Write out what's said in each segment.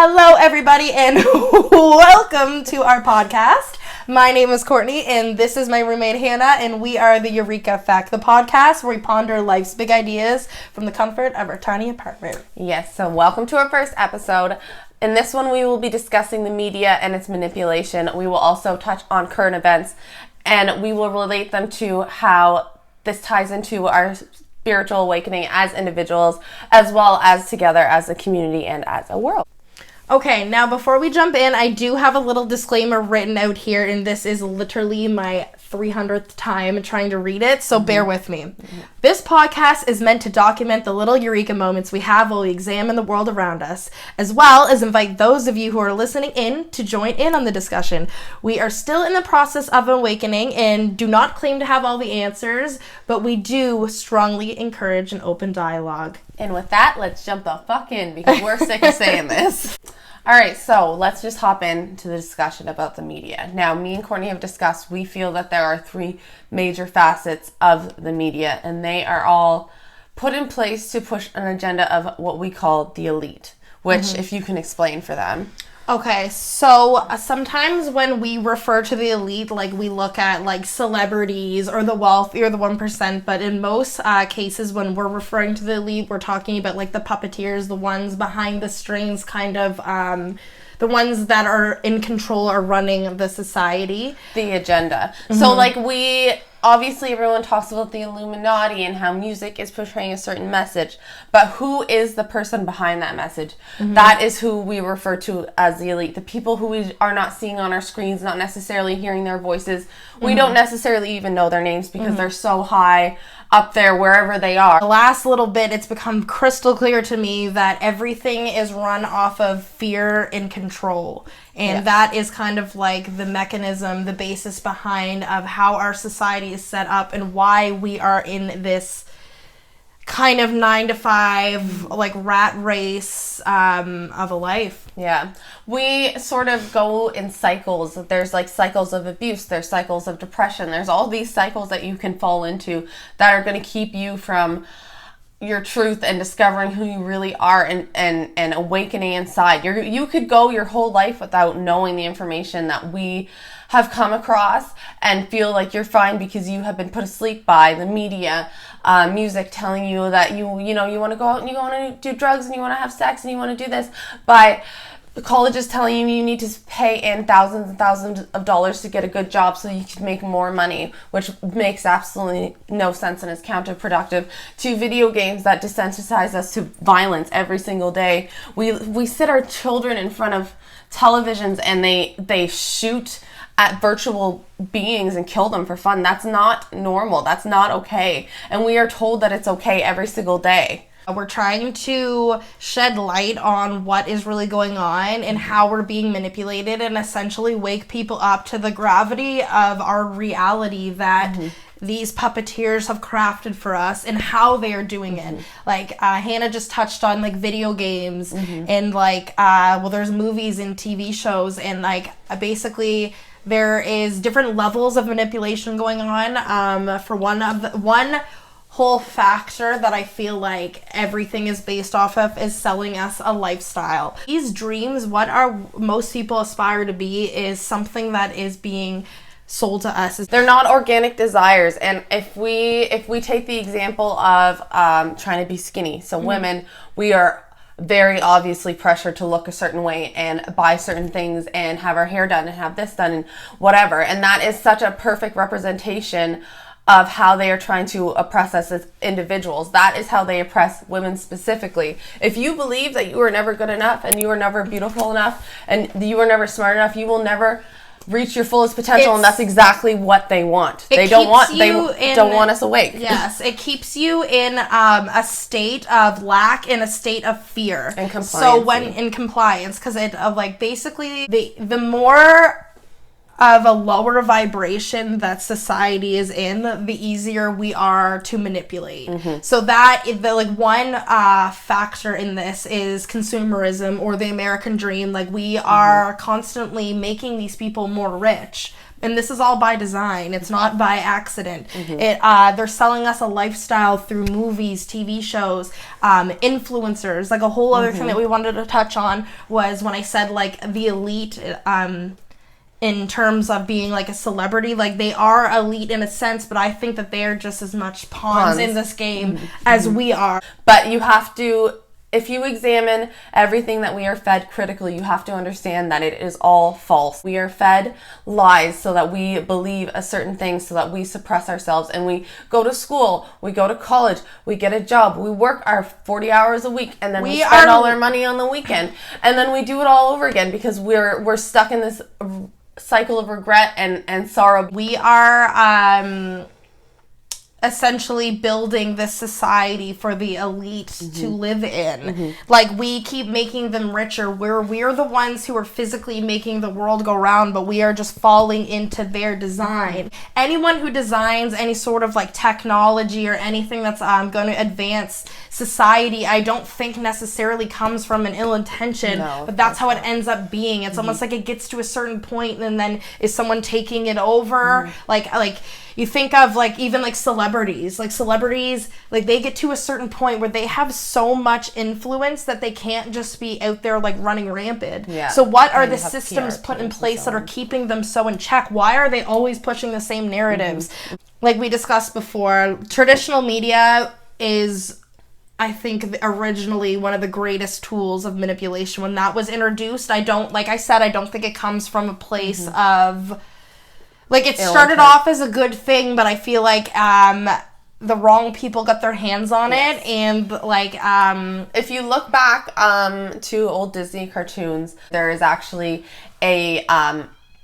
Hello, everybody, and welcome to our podcast. My name is Courtney, and this is my roommate, Hannah, and we are the Eureka Effect, the podcast where we ponder life's big ideas from the comfort of our tiny apartment. Yes, so welcome to our first episode. In this one, we will be discussing the media and its manipulation. We will also touch on current events, and we will relate them to how this ties into our spiritual awakening as individuals, as well as together as a community and as a world. Okay, now before we jump in, I do have a little disclaimer written out here, and this is literally my 300th time trying to read it, so bear with me. This podcast is meant to document the little eureka moments we have while we examine the world around us, as well as invite those of you who are listening in to join in on the discussion. We are still in the process of awakening and do not claim to have all the answers, but we do strongly encourage an open dialogue. And with that, let's jump the fuck in because we're sick of saying this. All right, so let's just hop into the discussion about the media. Now, me and Courtney have discussed, we feel that there are three major facets of the media, and they are all put in place to push an agenda of what we call the elite, which, if you can explain for them. Okay, so sometimes when we refer to the elite, like we look at like celebrities or the wealthy or the 1%, but in most cases when we're referring to the elite, we're talking about like the puppeteers, the ones behind the strings, kind of the ones that are in control or running the society. The agenda. So like obviously everyone talks about the Illuminati and how music is portraying a certain message, but who is the person behind that message? That is who we refer to as the elite. The people who we are not seeing on our screens, not necessarily hearing their voices. We don't necessarily even know their names because they're so high up there wherever they are. The last little bit, it's become crystal clear to me that everything is run off of fear and control. And that is kind of like the mechanism, the basis behind of how our society is set up and why we are in this kind of 9-to-5 like rat race of a life. Yeah. We sort of go in cycles. There's like cycles of abuse, there's cycles of depression, there's all these cycles that you can fall into that are going to keep you from your truth and discovering who you really are and awakening inside. You could go your whole life without knowing the information that we have come across and feel like you're fine because you have been put asleep by the media, music telling you that you want to go out and you want to do drugs and you want to have sex and you want to do this, by the colleges telling you need to pay in thousands and thousands of dollars to get a good job so you can make more money, which makes absolutely no sense and is counterproductive, to video games that desensitize us to violence every single day. We sit our children in front of televisions and they shoot at virtual beings and kill them for fun. That's not normal. That's not okay. And we are told that it's okay every single day. We're trying to shed light on what is really going on and how we're being manipulated and essentially wake people up to the gravity of our reality that these puppeteers have crafted for us and how they are doing it. Like Hannah just touched on like video games and like, there's movies and TV shows and like basically there is different levels of manipulation going on. For one whole factor that I feel like everything is based off of is selling us a lifestyle. These dreams, what most people aspire to be, is something that is being sold to us. They're not organic desires. And if we take the example of trying to be skinny, so women, we are very obviously pressured to look a certain way and buy certain things and have our hair done and have this done and whatever. And that is such a perfect representation of how they are trying to oppress us as individuals. That is how they oppress women specifically. If you believe that you are never good enough and you are never beautiful enough and you are never smart enough, you will never reach your fullest potential, and that's exactly what they want. They don't want us awake. Yes, it keeps you in a state of lack, in a state of fear and compliance. So when in compliance, because it like basically the more of a lower vibration that society is in, the easier we are to manipulate. So that the like one factor in this is consumerism, or the American dream. Like, we are constantly making these people more rich. And this is all by design. It's not by accident. They're selling us a lifestyle through movies, TV shows, influencers. Like, a whole other thing that we wanted to touch on was when I said, like, the elite, in terms of being, like, a celebrity. Like, they are elite in a sense, but I think that they are just as much pawns in this game as we are. But you have to, if you examine everything that we are fed critically, you have to understand that it is all false. We are fed lies so that we believe a certain thing, so that we suppress ourselves, and we go to school, we go to college, we get a job, we work our 40 hours a week, and then we spend all our money on the weekend, and then we do it all over again because we're stuck in this cycle of regret and sorrow. We are essentially building this society for the elite to live in. Like, we keep making them richer. We're the ones who are physically making the world go round, but we are just falling into their design. Anyone who designs any sort of, like, technology or anything that's going to advance society, I don't think necessarily comes from an ill intention, but that's how it ends up being. It's almost like it gets to a certain point, and then is someone taking it over? Like you think of, like, even, like, celebrities, like, they get to a certain point where they have so much influence that they can't just be out there, like, running rampant. So what are the systems put in place that are keeping them so in check? Why are they always pushing the same narratives? Like we discussed before, traditional media is, I think, originally one of the greatest tools of manipulation. When that was introduced, I don't think it comes from a place of, like, it started off as a good thing, but I feel like the wrong people got their hands on it, and, like, if you look back to old Disney cartoons, there is actually a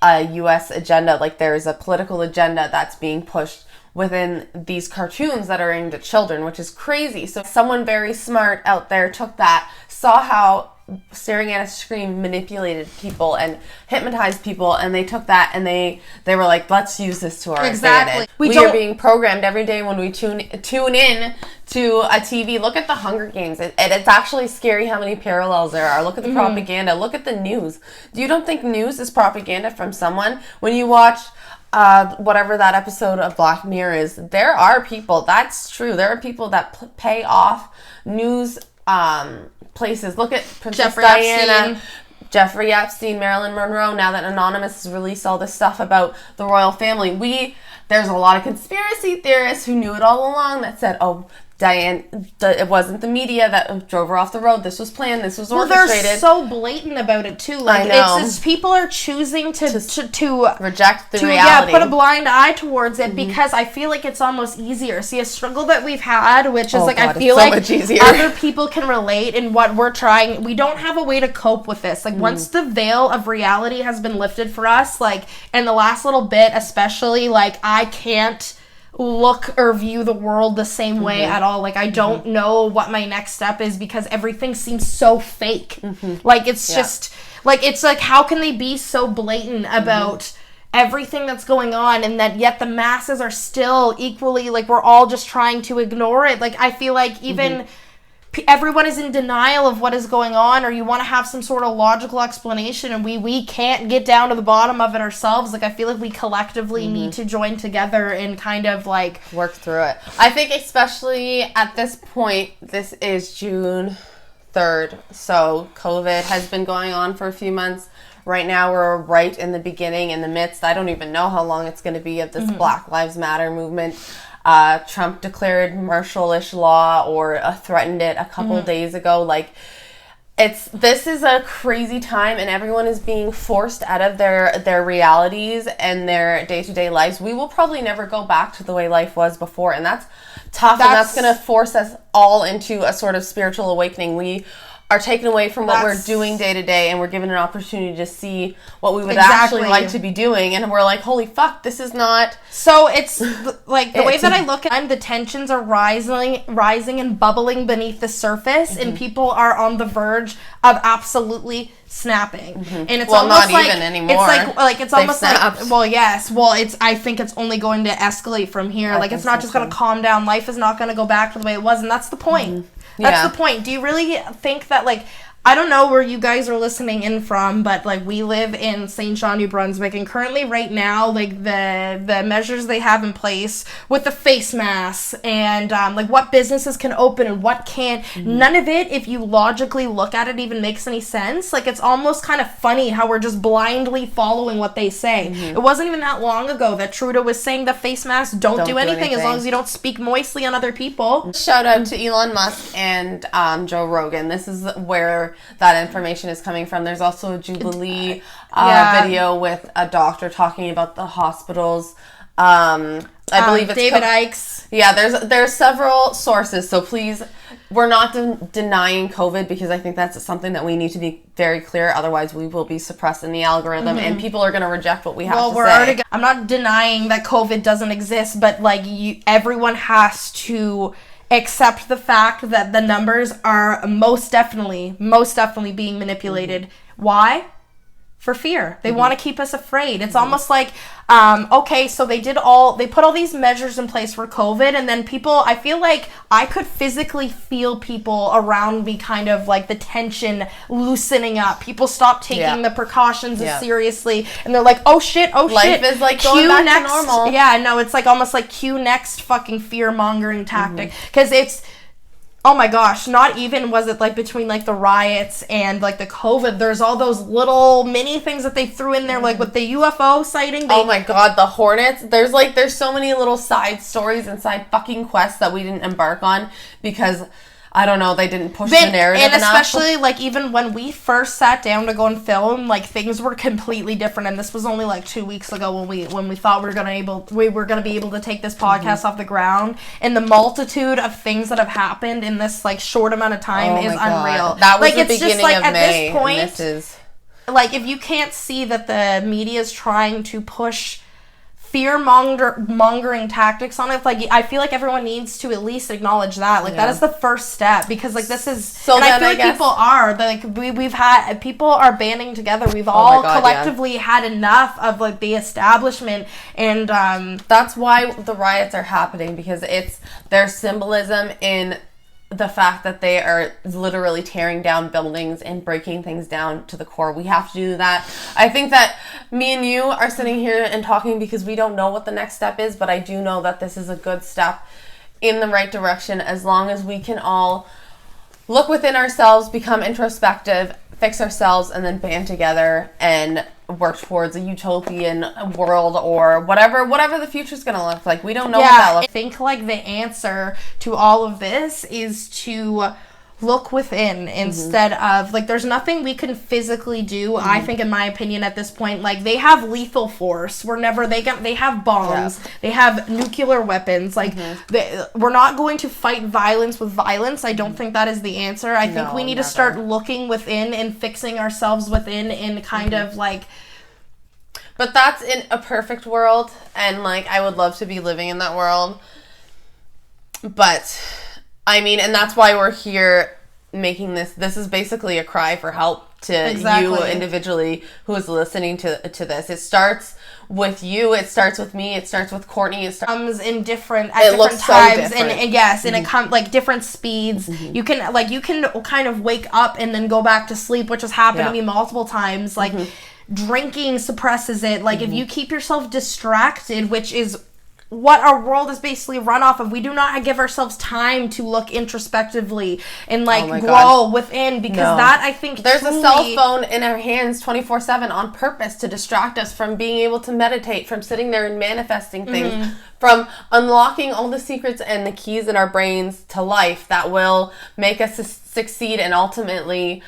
U.S. agenda. Like, there's a political agenda that's being pushed within these cartoons that are aimed at children, which is crazy. So someone very smart out there took that, saw how staring at a screen manipulated people and hypnotized people, and they took that and they were like, let's use this to our advantage. We are being programmed every day when we tune in to a TV. Look at the Hunger Games. It's actually scary how many parallels there are. Look at the propaganda. Look at the news. You don't think news is propaganda from someone? When you watch whatever that episode of Black Mirror is, there are people, that's true, there are people that pay off news places. Look at Princess Diana, Jeffrey Epstein, Marilyn Monroe. Now that Anonymous has released all this stuff about the royal family, there's a lot of conspiracy theorists who knew it all along that said, oh, Diane, it wasn't the media that drove her off the road. This was planned. This was orchestrated. They're so blatant about it too. Like, it's people are choosing to reject the reality. Put a blind eye towards it because I feel like it's almost easier. See, a struggle that we've had, which is I feel like other people can relate in what we're trying. We don't have a way to cope with this. Like, once the veil of reality has been lifted for us, like, in the last little bit, especially, like, I can't look or view the world the same way at all. Like, I don't know what my next step is because everything seems so fake. Like, it's just, like, it's like, how can they be so blatant about everything that's going on, and that yet the masses are still equally, like, we're all just trying to ignore it. Like, I feel like even everyone is in denial of what is going on, or you want to have some sort of logical explanation, and we can't get down to the bottom of it ourselves. Like, I feel like we collectively need to join together and kind of, like, work through it. I think especially at this point, this is June 3rd, so COVID has been going on for a few months. Right now, we're right in the beginning, in the midst. I don't even know how long it's going to be of this Black Lives Matter movement. Trump declared martial-ish law, or threatened it a couple days ago. Like, this is a crazy time, and everyone is being forced out of their realities and their day-to-day lives. We will probably never go back to the way life was before, and that's tough, and that's going to force us all into a sort of spiritual awakening. We are taken away from what we're doing day to day, and we're given an opportunity to see what we would actually like to be doing, and we're like, holy fuck, this is not. So it's like the way that I look at it, the tensions are rising and bubbling beneath the surface, and people are on the verge of absolutely snapping. And it's almost not like, even anymore. It's like it's They've almost snapped. like, well, yes, well, it's, I think it's only going to escalate from here. Like, it's not just going to calm down. Life is not going to go back to the way it was, and that's the point. That's the point. Do you really think that, like, I don't know where you guys are listening in from, but, like, we live in St. John, New Brunswick, and currently right now, like, the measures they have in place with the face masks and, like, what businesses can open and what can't, none of it, if you logically look at it, even makes any sense. Like, it's almost kind of funny how we're just blindly following what they say. It wasn't even that long ago that Trudeau was saying the face masks don't do anything as long as you don't speak moistly on other people. Shout out to Elon Musk and Joe Rogan. This is where that information is coming from. There's also a Jubilee video with a doctor talking about the hospitals. I believe it's David Ikes. Yeah, there's several sources, so please, we're not denying COVID, because I think that's something that we need to be very clear. Otherwise, we will be suppressed in the algorithm, and people are going to reject what we have to say. I'm not denying that COVID doesn't exist, but like everyone has to accept the fact that the numbers are most definitely being manipulated. Why? For fear. They want to keep us afraid. It's almost like, okay, so they put all these measures in place for COVID, and then people, I feel like I could physically feel people around me kind of like the tension loosening up. People stop taking the precautions as seriously, and they're like, oh shit. Life is like going back to normal. Yeah, no, it's like almost like cue next fucking fear-mongering tactic. Because it's, oh my gosh, not even was it like between like the riots and like the COVID, there's all those little mini things that they threw in there, like with the UFO sighting. Oh my god, the Hornets. There's so many little side stories and side fucking quests that we didn't embark on because, I don't know, they didn't push the narrative enough. And especially, like, even when we first sat down to go and film, like, things were completely different. And this was only, like, 2 weeks ago when we thought we were gonna be able to take this podcast off the ground. And the multitude of things that have happened in this, like, short amount of time is unreal. That was like, the it's beginning just, like, of at May, this point, and this is... like, if you can't see that the media is trying to push fear-mongering tactics on it, like, I feel like everyone needs to at least acknowledge that. Like, that is the first step, because, like, this is... So and I feel like people are. Like, we've had... People are banding together. We've all collectively had enough of, like, the establishment, and... That's why the riots are happening, because there's symbolism in the fact that they are literally tearing down buildings and breaking things down to the core. We have to do that. I think that me and you are sitting here and talking because we don't know what the next step is, but I do know that this is a good step in the right direction, as long as we can all look within ourselves, become introspective, fix ourselves, and then band together and work towards a utopian world, or whatever the future's gonna look like. We don't know what that looks like. I think, like, the answer to all of this is to look within instead of, like, there's nothing we can physically do. I think, in my opinion, at this point, like, they have lethal force. They have bombs. They have nuclear weapons. Like, we're not going to fight violence with violence. I don't think that is the answer. I think we need to start looking within and fixing ourselves within, and kind of, like... But that's in a perfect world, and, like, I would love to be living in that world. But, I mean, and that's why we're here making this. This is basically a cry for help to you individually who is listening to this. It starts with you. It starts with me. It starts with Courtney. It comes in different times, so and yes, and it comes like different speeds. You can kind of wake up and then go back to sleep, which has happened to me multiple times. Like, drinking suppresses it. Like, if you keep yourself distracted, which is what our world is basically run off of, we do not give ourselves time to look introspectively and, like, grow within, because that, I think, there's a cell phone in our hands 24/7 on purpose to distract us from being able to meditate, from sitting there and manifesting things, from unlocking all the secrets and the keys in our brains to life that will make us succeed and ultimately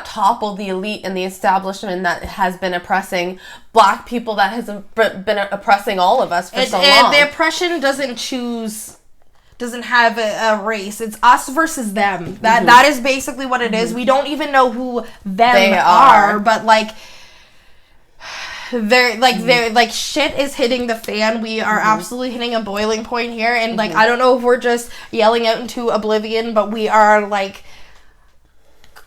topple the elite and the establishment that has been oppressing Black people, that has been oppressing all of us for so long. The oppression doesn't choose doesn't have a race. It's us versus them. That is basically what it is. We don't even know who them are, but like they're like shit is hitting the fan. We are absolutely hitting a boiling point here, and like I don't know if we're just yelling out into oblivion, but we are like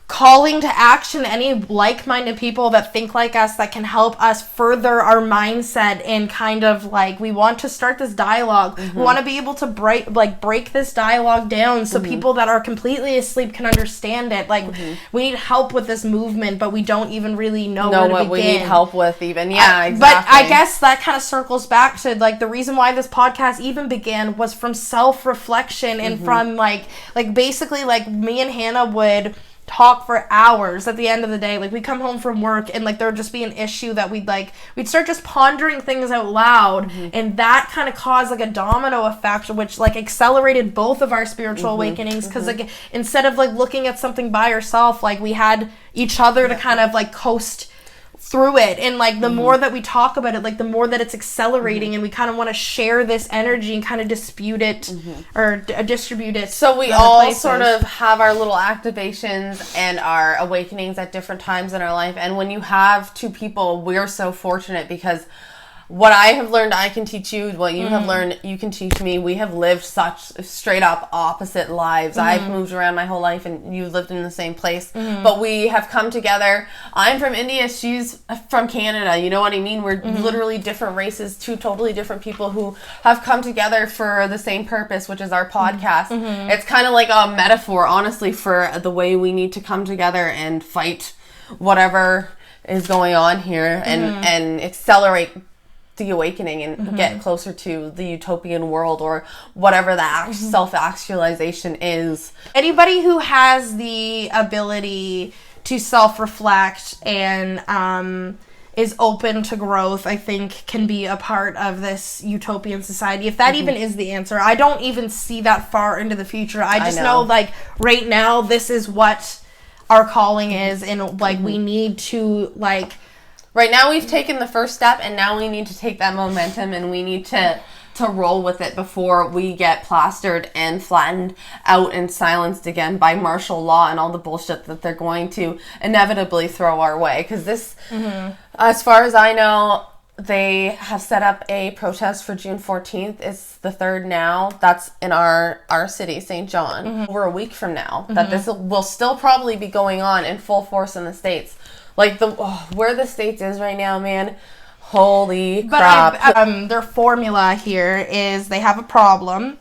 calling to action any like-minded people that think like us, that can help us further our mindset, and kind of like we want to start this dialogue. We want to be able to break this dialogue down so people that are completely asleep can understand it. Like we need help with this movement, but we don't even really know where to what begin. we need help with even. Exactly. But I guess that kind of circles back to like the reason why this podcast even began was from self-reflection, and from like basically like me and Hannah would talk for hours at the end of the day. Like we come home from work and like there would just be an issue that we'd start just pondering things out loud, and that kind of caused like a domino effect, which like accelerated both of our spiritual awakenings, because like instead of like looking at something by yourself, like we had each other to kind of like coast through it. And like the more that we talk about it, like the more that it's accelerating, and we kind of want to share this energy and kind of dispute it or distribute it. So we all sort of have our little activations and our awakenings at different times in our life. And when you have two people, we're so fortunate, because what I have learned, I can teach you. What you have learned, you can teach me. We have lived such straight up opposite lives. I've moved around my whole life, and you've lived in the same place. But we have come together. I'm from India. She's from Canada. You know what I mean? We're literally different races, two totally different people who have come together for the same purpose, which is our podcast. It's kind of like a metaphor, honestly, for the way we need to come together and fight whatever is going on here, and accelerate the awakening, and get closer to the utopian world, or whatever that self-actualization is. Anybody who has the ability to self-reflect and is open to growth, I think, can be a part of this utopian society. If that even is the answer. I don't even see that far into the future. I just know like right now this is what our calling is, and like we need to like right now we've taken the first step, and now we need to take that momentum, and we need to roll with it before we get plastered and flattened out and silenced again by martial law and all the bullshit that they're going to inevitably throw our way. Because this, as far as I know, they have set up a protest for June 14th. It's the 3rd now. That's in our city, St. John. Over a week from now, that this will still probably be going on in full force in the States. Like where the States is right now, man. Holy crap. Their formula here is they have a problem,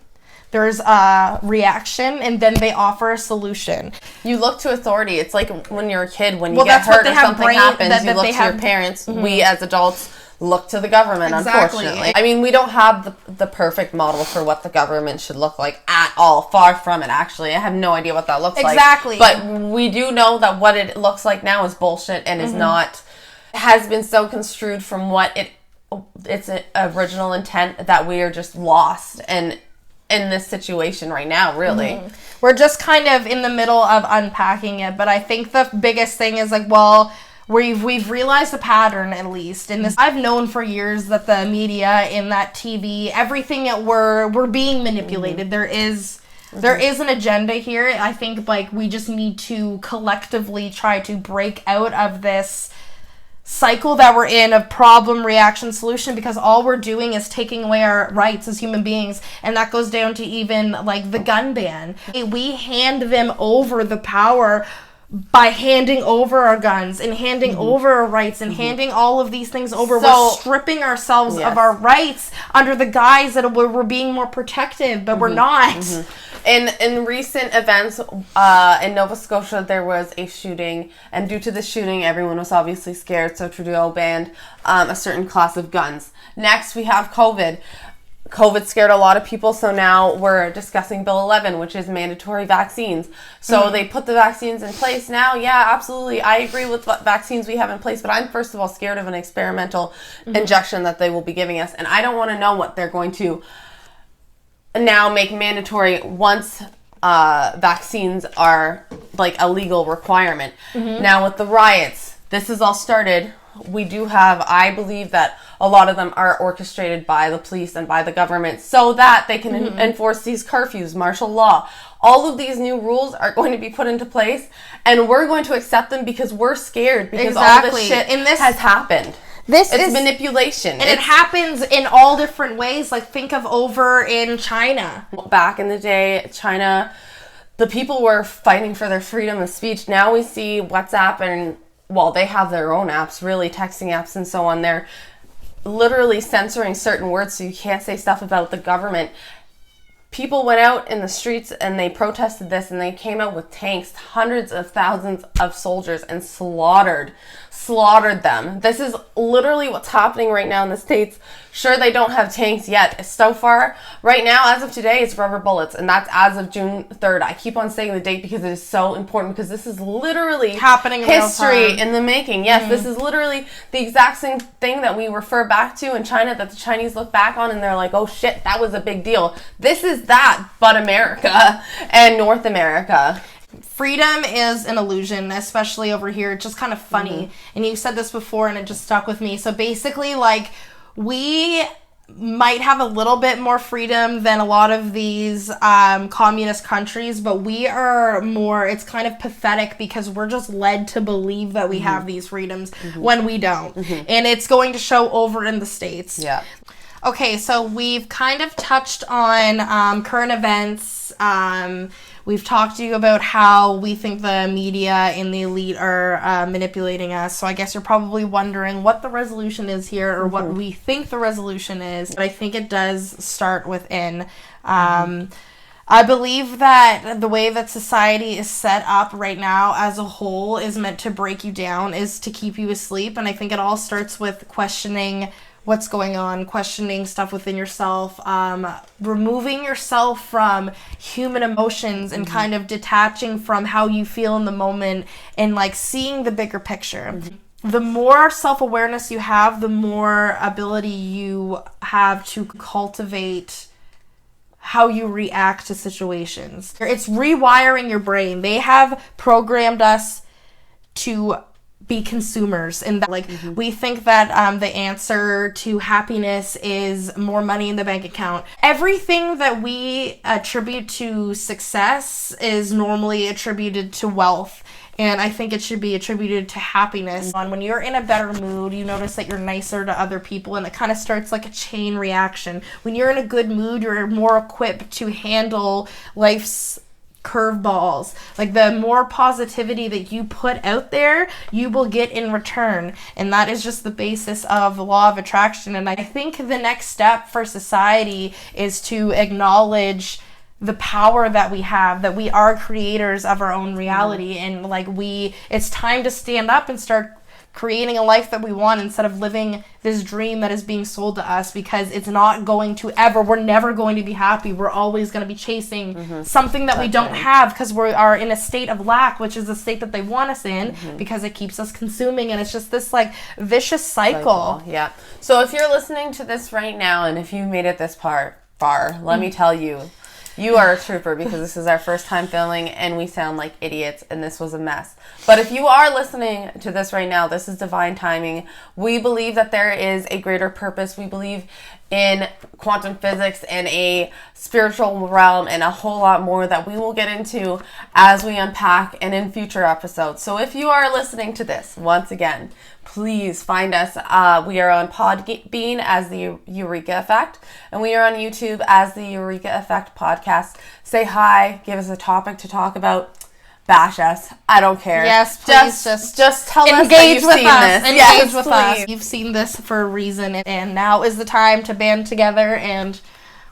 there's a reaction, and then they offer a solution. You look to authority. It's like when you're a kid, when you get hurt or something happens, you look to your parents. We as adults look to the government, unfortunately. I mean, we don't have the perfect model for what the government should look like at all. Far from it, actually. I have no idea what that looks like. Exactly. But we do know that what it looks like now is bullshit, and is not, has been so construed from what its original intent, that we are just lost and in this situation right now, really. We're just kind of in the middle of unpacking it, but I think the biggest thing is like, well, we've realized a pattern, at least in this. I've known for years that the media, in that TV, everything we're being manipulated. There is an agenda here. I think like we just need to collectively try to break out of this cycle that we're in of problem, reaction, solution, because all we're doing is taking away our rights as human beings. And that goes down to even like the gun ban. We hand them over the power by handing over our guns and handing over our rights and handing all of these things over. We're stripping ourselves of our rights under the guise that we're being more protective, but we're not. In recent events in Nova Scotia, there was a shooting, and due to the shooting, everyone was obviously scared, so Trudeau banned a certain class of guns. Next, we have COVID. COVID scared a lot of people, so now we're discussing Bill 11, which is mandatory vaccines. So they put the vaccines in place now. Yeah, absolutely. I agree with what vaccines we have in place, but I'm first of all scared of an experimental injection that they will be giving us, and I don't want to know what they're going to now make mandatory once vaccines are like a legal requirement. Now with the riots, this is all started we do have, I believe that a lot of them are orchestrated by the police and by the government so that they can enforce these curfews, martial law. All of these new rules are going to be put into place, and we're going to accept them because we're scared, because all this shit has happened. It's manipulation. And it happens in all different ways. Like, think of over in China. Back in the day, China, the people were fighting for their freedom of speech. Now we see WhatsApp and, well, they have their own apps, really, texting apps and so on. They're literally censoring certain words so you can't say stuff about the government. People went out in the streets and they protested this, and they came out with tanks, hundreds of thousands of soldiers, and slaughtered them. This is literally what's happening right now in the States. Sure, they don't have tanks yet. So far, right now, as of today, it's rubber bullets, and that's as of June 3rd. I keep on saying the date because it is so important, because this is literally happening in history in the making. Yes, this is literally the exact same thing that we refer back to in China, that the Chinese look back on and they're like, oh shit, that was a big deal. This is that, but America and North America. Freedom is an illusion, especially over here. It's just kind of funny. And you said this before and it just stuck with me. So basically, like, we might have a little bit more freedom than a lot of these communist countries, but we are more, it's kind of pathetic because we're just led to believe that we have these freedoms when we don't. And it's going to show over in the States. Yeah. Okay, so we've kind of touched on current events. We've talked to you about how we think the media and the elite are manipulating us. So I guess you're probably wondering what the resolution is here, or what we think the resolution is. But I think it does start within. I believe that the way that society is set up right now as a whole is meant to break you down, is to keep you asleep. And I think it all starts with questioning what's going on, questioning stuff within yourself, removing yourself from human emotions and kind of detaching from how you feel in the moment, and like seeing the bigger picture. The more self-awareness you have, the more ability you have to cultivate how you react to situations. It's rewiring your brain. They have programmed us to be consumers, and that, like, we think that the answer to happiness is more money in the bank account. Everything that we attribute to success is normally attributed to wealth, and I think it should be attributed to happiness. When you're in a better mood, you notice that you're nicer to other people, and it kind of starts like a chain reaction. When you're in a good mood, you're more equipped to handle life's curveballs. Like, the more positivity that you put out there, you will get in return, and that is just the basis of the law of attraction. And I think the next step for society is to acknowledge the power that we have, that we are creators of our own reality, and like, it's time to stand up and start creating a life that we want, instead of living this dream that is being sold to us, because it's not going to we're never going to be happy. We're always going to be chasing something that we don't have, because we are in a state of lack, which is the state that they want us in, because it keeps us consuming, and it's just this like vicious cycle. Yeah. So if you're listening to this right now, and if you made it this far, let me tell you, you are a trooper, because this is our first time filming and we sound like idiots and this was a mess. But if you are listening to this right now, this is divine timing. We believe that there is a greater purpose. We believe in quantum physics and a spiritual realm and a whole lot more that we will get into as we unpack and in future episodes. So if you are listening to this, once again, please find us. We are on Podbean as the Eureka Effect, and we are on YouTube as the Eureka Effect Podcast. Say hi, give us a topic to talk about, bash us. I don't care. Yes, please just tell us that engage you've with seen us. this. Engage Yes, with please. us. You've seen this for a reason, and now is the time to band together, and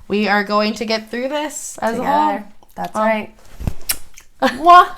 we are going to get through this as a whole. That's right. What?